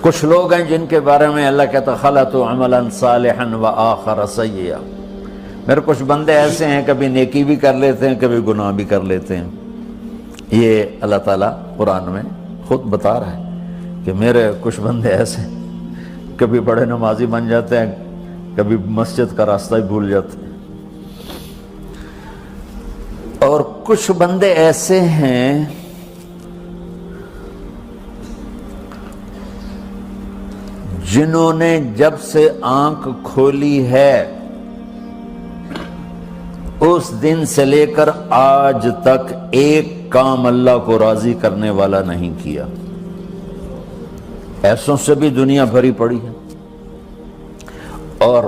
کچھ لوگ ہیں جن کے بارے میں اللہ کہتا خلطوا عملا صالحا وآخر سیئا، میرے کچھ بندے ایسے ہیں کبھی نیکی بھی کر لیتے ہیں کبھی گناہ بھی کر لیتے ہیں۔ یہ اللہ تعالیٰ قرآن میں خود بتا رہا ہے کہ میرے کچھ بندے ایسے ہیں، کبھی بڑے نمازی بن جاتے ہیں کبھی مسجد کا راستہ ہی بھول جاتے ہیں، اور کچھ بندے ایسے ہیں جنہوں نے جب سے آنکھ کھولی ہے اس دن سے لے کر آج تک ایک کام اللہ کو راضی کرنے والا نہیں کیا۔ ایسوں سے بھی دنیا بھری پڑی ہے، اور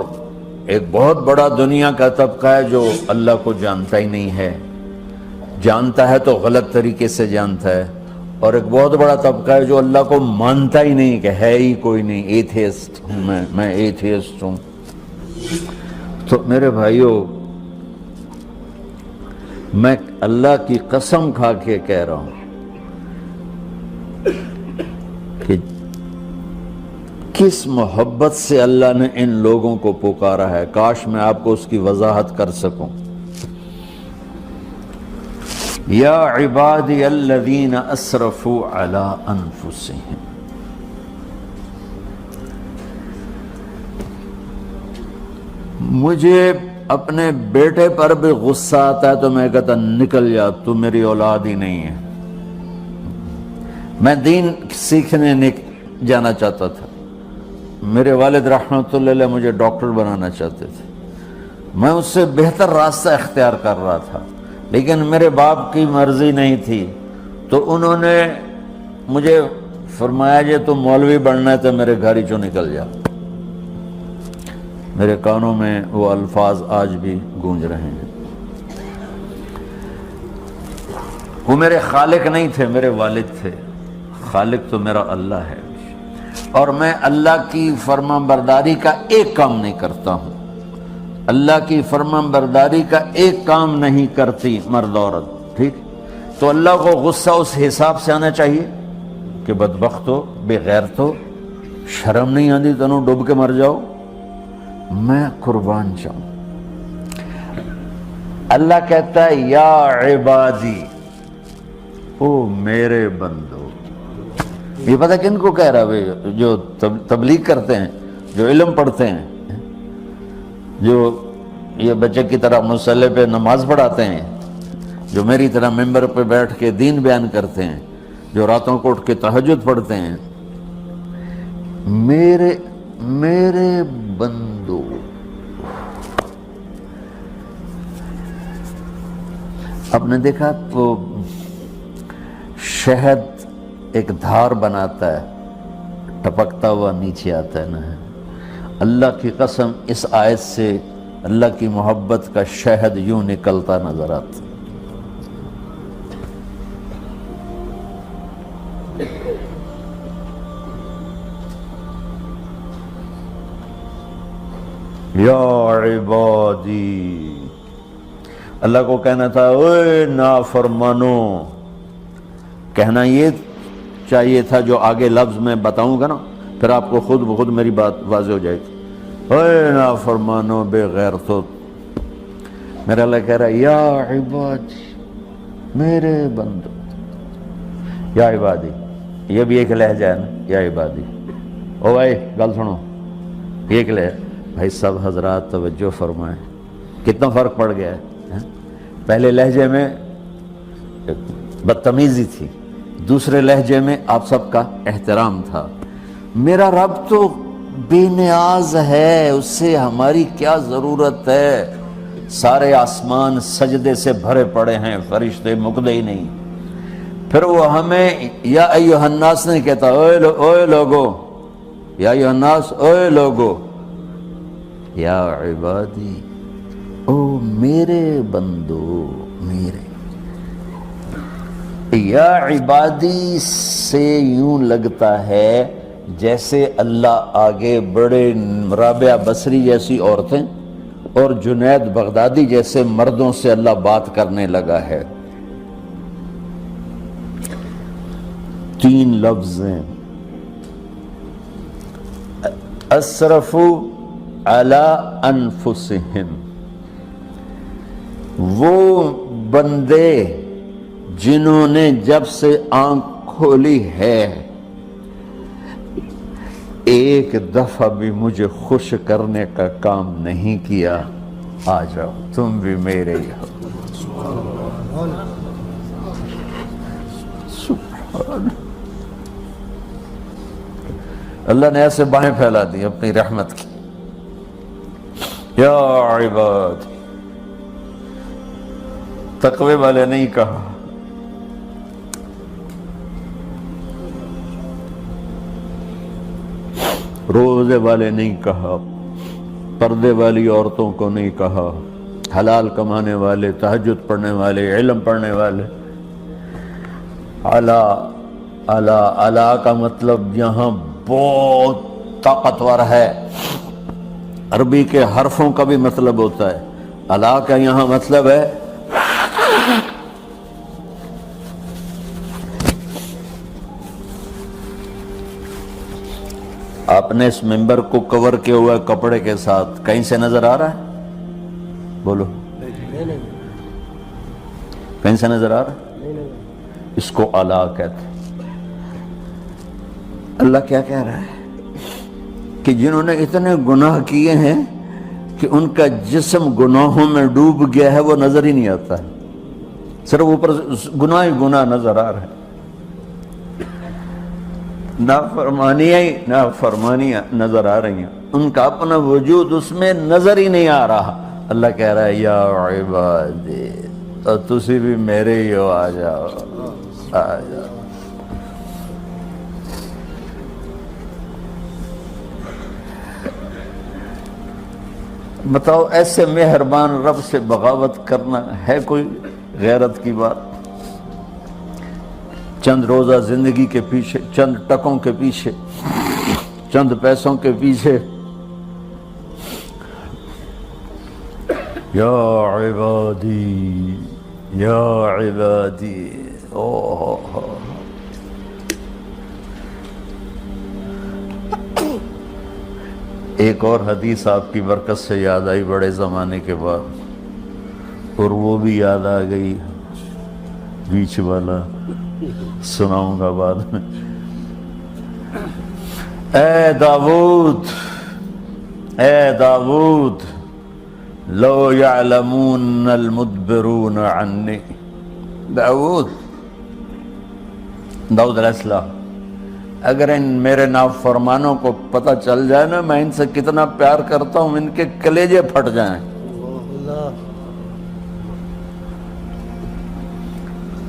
ایک بہت بڑا دنیا کا طبقہ ہے جو اللہ کو جانتا ہی نہیں ہے، جانتا ہے تو غلط طریقے سے جانتا ہے، اور ایک بہت بڑا طبقہ ہے جو اللہ کو مانتا ہی نہیں کہ ہے ہی کوئی نہیں، ایتھیسٹ ہوں میں ایتھیسٹ ہوں۔ تو میرے بھائیوں، میں اللہ کی قسم کھا کے کہہ رہا ہوں کہ کس محبت سے اللہ نے ان لوگوں کو پکارا ہے، کاش میں آپ کو اس کی وضاحت کر سکوں۔ یا عبادی الذین اسرفوا علی انفسہم، مجھے اپنے بیٹے پر بھی غصہ آتا ہے تو میں کہتا نکل جا، تو میری اولاد ہی نہیں ہے۔ میں دین سیکھنے جانا چاہتا تھا، میرے والد رحمۃ اللہ علیہ مجھے ڈاکٹر بنانا چاہتے تھے، میں اس سے بہتر راستہ اختیار کر رہا تھا، لیکن میرے باپ کی مرضی نہیں تھی، تو انہوں نے مجھے فرمایا جی تو مولوی بننا ہے تو میرے گھر ہی چوں نکل جا۔ میرے کانوں میں وہ الفاظ آج بھی گونج رہے ہیں۔ وہ میرے خالق نہیں تھے، میرے والد تھے، خالق تو میرا اللہ ہے، اور میں اللہ کی فرما برداری کا ایک کام نہیں کرتا ہوں، اللہ کی فرما برداری کا ایک کام نہیں کرتی مرد عورت، ٹھیک؟ تو اللہ کو غصہ اس حساب سے آنا چاہیے کہ بدبخت ہو، بے غیرت ہو، شرم نہیں آتی تنوں ڈوب کے مر جاؤ۔ میں قربان جاؤں، اللہ کہتا ہے یا عبادی، او میرے بندو۔ یہ پتہ کن کو کہہ رہا ہے؟ جو تبلیغ کرتے ہیں، جو علم پڑھتے ہیں، جو یہ بچے کی طرح مصلی پہ نماز پڑھاتے ہیں، جو میری طرح ممبر پہ بیٹھ کے دین بیان کرتے ہیں، جو راتوں کو اٹھ کے تہجد پڑھتے ہیں۔ میرے بندو، آپ نے دیکھا تو شہد ایک دھار بناتا ہے، ٹپکتا ہوا نیچے آتا ہے نا۔ اللہ کی قسم اس آیت سے اللہ کی محبت کا شہد یوں نکلتا نظر آتا۔ یا عبادی، اللہ کو کہنا تھا اوے نافرمانو، کہنا یہ چاہیے تھا جو آگے لفظ میں بتاؤں گا نا، پھر آپ کو خود بخود میری بات واضح ہو جائے گی۔ اوے نافرمانو، بے غیرتو، میرا اللہ کہہ رہا ہے یا عبادی، میرے بندو، یا عبادی، یہ بھی ایک لہجہ ہے نا، یا عبادی۔ او بھائی گل سنو، یہ ایک لہجہ، بھائی سب حضرات توجہ فرمائیں، کتنا فرق پڑ گیا ہے۔ پہلے لہجے میں بدتمیزی تھی، دوسرے لہجے میں آپ سب کا احترام تھا۔ میرا رب تو بے نیاز ہے، اس سے ہماری کیا ضرورت ہے؟ سارے آسمان سجدے سے بھرے پڑے ہیں، فرشتے مکدے ہی نہیں۔ پھر وہ ہمیں یا ایھا الناس نہیں کہتا، اوے لوگو، یا ایھا الناس، اوے لوگو، یا عبادی، او میرے بندو، میرے۔ یا عبادی سے یوں لگتا ہے جیسے اللہ آگے بڑے رابعہ بصری جیسی عورتیں اور جنید بغدادی جیسے مردوں سے اللہ بات کرنے لگا ہے۔ 3 لفظ ہیں، اسرفوا علی انفسہم، وہ بندے جنہوں نے جب سے آنکھ کھولی ہے ایک دفعہ بھی مجھے خوش کرنے کا کام نہیں کیا، آ جاؤ تم بھی میرے ہی ہو۔ سبحان اللہ نے ایسے باہیں پھیلا دی اپنی رحمت کی۔ یا عباد، تقوی والے نہیں کہا، روزے والے نہیں کہا، پردے والی عورتوں کو نہیں کہا، حلال کمانے والے، تہجد پڑھنے والے، علم پڑھنے والے۔ اعلیٰ اعلیٰ اعلیٰ کا مطلب یہاں بہت طاقتور ہے، عربی کے حرفوں کا بھی مطلب ہوتا ہے۔ اعلیٰ کا یہاں مطلب ہے آپ نے اس ممبر کو کور کیا ہوا ہے کپڑے کے ساتھ، کہیں سے نظر آ رہا ہے؟ بولو، کہیں سے نظر آ رہا ہے؟ اس کو اعلیٰ کہتے ہیں۔ اللہ کیا کہہ رہا ہے کہ جنہوں نے اتنے گناہ کیے ہیں کہ ان کا جسم گناہوں میں ڈوب گیا ہے، وہ نظر ہی نہیں آتا ہے، صرف اوپر گناہ ہی گناہ نظر آ رہا ہے، نافرمانیاں نظر آ رہی ہیں، ان کا اپنا وجود اس میں نظر ہی نہیں آ رہا۔ اللہ کہہ رہا ہے یا عبادی، اور تسی بھی میرے ہی ہو، آ جاؤ آ جاؤ۔ بتاؤ ایسے مہربان رب سے بغاوت کرنا ہے کوئی غیرت کی بات؟ چند روزہ زندگی کے پیچھے، چند ٹکوں کے پیچھے، چند پیسوں کے پیچھے، یا عبادی یا عبادی۔ ایک اور حدیث آپ کی برکت سے یاد آئی بڑے زمانے کے بعد، اور وہ بھی یاد آ گئی، بیچ والا سناؤں گا بعد میں۔ اے داؤد، اے داؤد، لو یعلمون المدبرون عنی۔ داؤد علیہ السلام، اگر ان میرے نافرمانوں کو پتہ چل جائے نا میں ان سے کتنا پیار کرتا ہوں، ان کے کلیجے پھٹ جائیں۔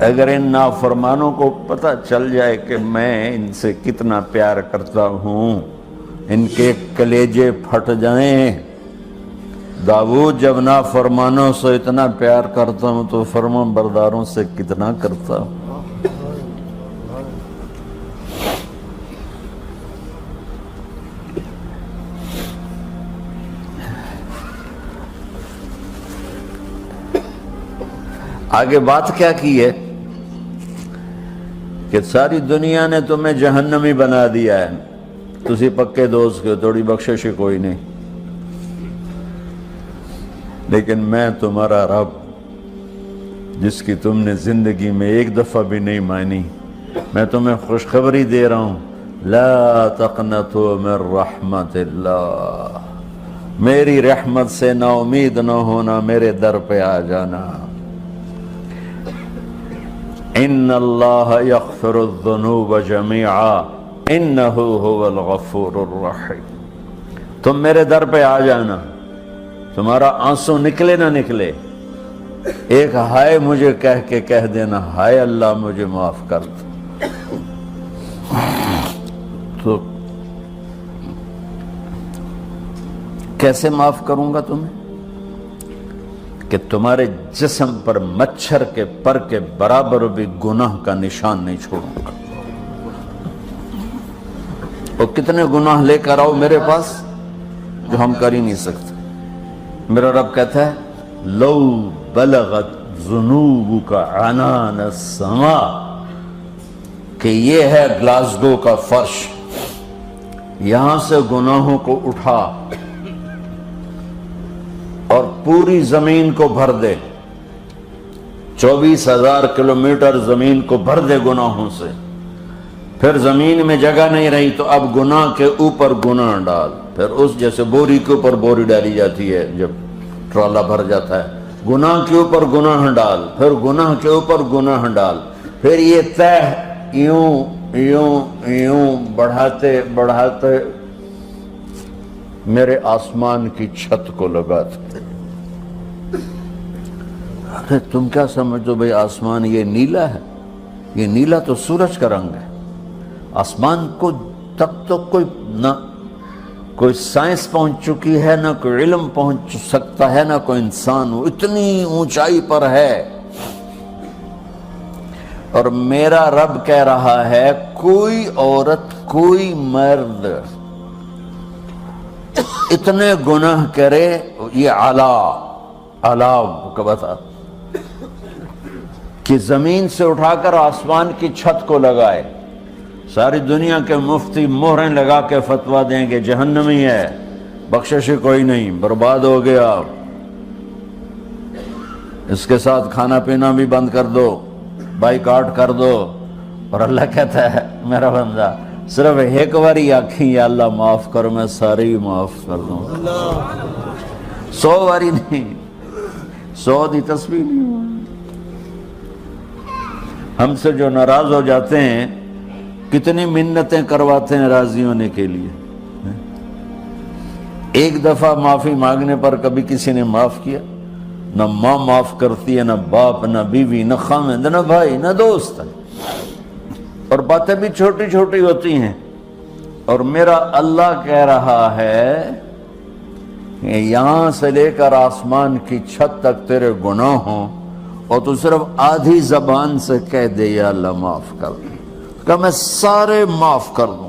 اگر ان نافرمانوں کو پتہ چل جائے کہ میں ان سے کتنا پیار کرتا ہوں، ان کے کلیجے پھٹ جائیں۔ داؤد جب نافرمانوں سے اتنا پیار کرتا ہوں تو فرما برداروں سے کتنا کرتا ہوں۔ آگے بات کیا کی ہے کہ ساری دنیا نے تمہیں جہنمی بنا دیا ہے، تسی پکے دوست کے تھوڑی بخشش کوئی نہیں، لیکن میں تمہارا رب جس کی تم نے زندگی میں ایک دفعہ بھی نہیں مانی، میں تمہیں خوشخبری دے رہا ہوں، لا تقنطوا من رحمت اللہ، میری رحمت سے نا امید نہ ہونا، میرے در پہ آ جانا۔ ان اللہ یغفر الذنوب جميعا انہ هو الغفور الرحیم۔ تم میرے در پہ آ جانا، تمہارا آنسو نکلے نہ نکلے، ایک ہائے مجھے کہہ دینا، ہائے اللہ مجھے معاف کر دو، تو کیسے معاف کروں گا تمہیں کہ تمہارے جسم پر مچھر کے پر کے برابر بھی گناہ کا نشان نہیں چھوڑوں گا۔ اور کتنے گناہ لے کر آؤ میرے پاس جو ہم کر ہی نہیں سکتے۔ میرا رب کہتا ہے لو بلغت ذنوبک عنان السماء، کہ یہ ہے گلاسگو کا فرش، یہاں سے گناہوں کو اٹھا اور پوری زمین کو بھر دے، 24,000 کلومیٹر زمین کو بھر دے گناہوں سے، پھر زمین میں جگہ نہیں رہی تو اب گناہ کے اوپر گناہ ڈال، پھر اس جیسے بوری کے اوپر بوری ڈالی جاتی ہے جب ٹرالا بھر جاتا ہے، گناہ کے اوپر گناہ ڈال، پھر گناہ کے اوپر گناہ ڈال، پھر یہ تہ یوں یوں یوں بڑھاتے بڑھاتے میرے آسمان کی چھت کو لگاتے۔ ارے تم کیا سمجھو بھئی آسمان یہ نیلا ہے؟ یہ نیلا تو سورج کا رنگ ہے۔ آسمان کو تک تو کوئی سائنس پہنچ چکی ہے، نہ کوئی علم پہنچ سکتا ہے، نہ کوئی انسان، وہ اتنی اونچائی پر ہے۔ اور میرا رب کہہ رہا ہے کوئی عورت کوئی مرد اتنے گناہ کرے، یہ اعلیٰ کو بتا کہ زمین سے اٹھا کر آسمان کی چھت کو لگائے، ساری دنیا کے مفتی مہریں لگا کے فتویٰ دیں گے جہنمی ہے، بخشش کوئی نہیں، برباد ہو گیا، اس کے ساتھ کھانا پینا بھی بند کر دو، بائیکاٹ کر دو۔ اور اللہ کہتا ہے میرا بندہ صرف ایک باری آکھیں یا اللہ معاف کرو، میں سارے ہی معاف کر دوں، 100 باری نہیں، 100 دی تسبیح نہیں۔ ہم سے جو ناراض ہو جاتے ہیں کتنی منتیں کرواتے ہیں راضی ہونے کے لیے، ایک دفعہ معافی مانگنے پر کبھی کسی نے معاف کیا؟ نہ ماں معاف کرتی ہے، نہ باپ، نہ بیوی، نہ خامند، نہ بھائی، نہ دوست، اور باتیں بھی چھوٹی چھوٹی ہوتی ہیں۔ اور میرا اللہ کہہ رہا ہے کہ یہاں سے لے کر آسمان کی چھت تک تیرے گناہ ہوں اور تو صرف آدھی زبان سے کہہ دے یا اللہ معاف کر دے، کہ میں سارے معاف کر دوں۔